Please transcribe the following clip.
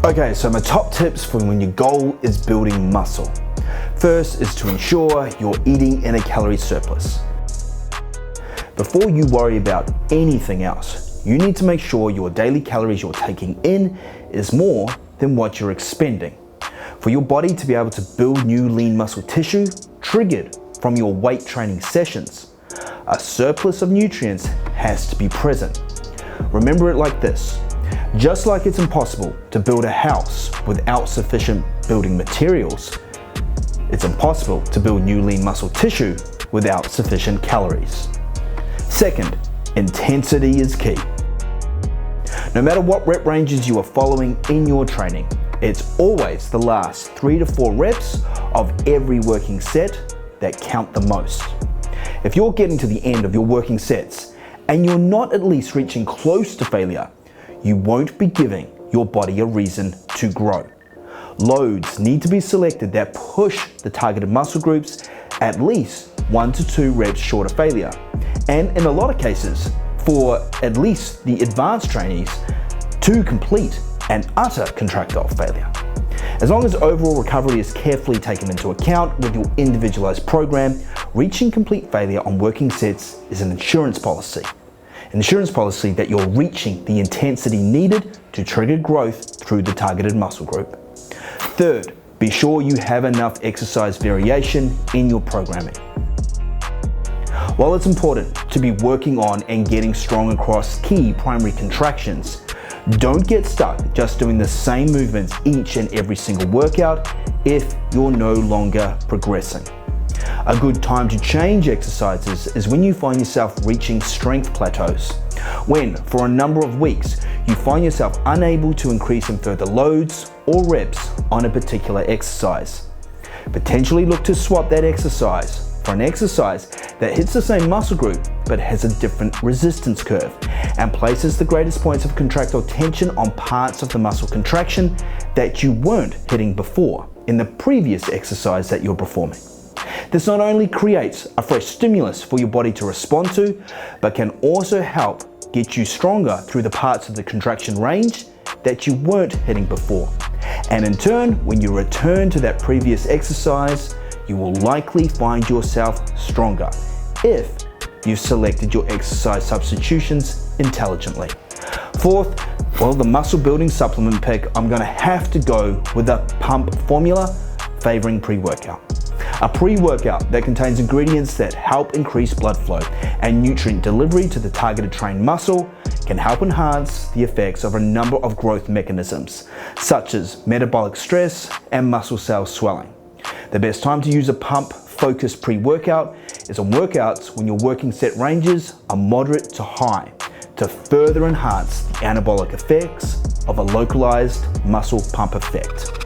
Okay, so my top tips for when your goal is building muscle. First is to ensure you're eating in a calorie surplus. Before you worry about anything else, you need to make sure your daily calories you're taking in is more than what you're expending. For your body to be able to build new lean muscle tissue triggered from your weight training sessions, a surplus of nutrients has to be present. Remember it like this: just like it's impossible to build a house without sufficient building materials, it's impossible to build new lean muscle tissue without sufficient calories. Second, intensity is key. No matter what rep ranges you are following in your training, it's always the last 3 to 4 reps of every working set that count the most. If you're getting to the end of your working sets and you're not at least reaching close to failure, you won't be giving your body a reason to grow. Loads need to be selected that push the targeted muscle groups at least 1 to 2 reps short of failure. And in a lot of cases, for at least the advanced trainees, to complete an utter contractile failure. As long as overall recovery is carefully taken into account with your individualized program, reaching complete failure on working sets is an insurance policy. An insurance policy that you're reaching the intensity needed to trigger growth through the targeted muscle group. Third, be sure you have enough exercise variation in your programming. While it's important to be working on and getting strong across key primary contractions, don't get stuck just doing the same movements each and every single workout if you're no longer progressing. A good time to change exercises is when you find yourself reaching strength plateaus. When, for a number of weeks, you find yourself unable to increase in further loads or reps on a particular exercise. Potentially look to swap that exercise for an exercise that hits the same muscle group but has a different resistance curve and places the greatest points of contractile tension on parts of the muscle contraction that you weren't hitting before in the previous exercise that you're performing. This not only creates a fresh stimulus for your body to respond to, but can also help get you stronger through the parts of the contraction range that you weren't hitting before. And in turn, when you return to that previous exercise, you will likely find yourself stronger if you've selected your exercise substitutions intelligently. Fourth, well, the muscle building supplement pick, I'm gonna have to go with a pump formula favoring pre-workout. A pre-workout that contains ingredients that help increase blood flow and nutrient delivery to the targeted trained muscle can help enhance the effects of a number of growth mechanisms, such as metabolic stress and muscle cell swelling. The best time to use a pump-focused pre-workout is on workouts when your working set ranges are moderate to high to further enhance the anabolic effects of a localized muscle pump effect.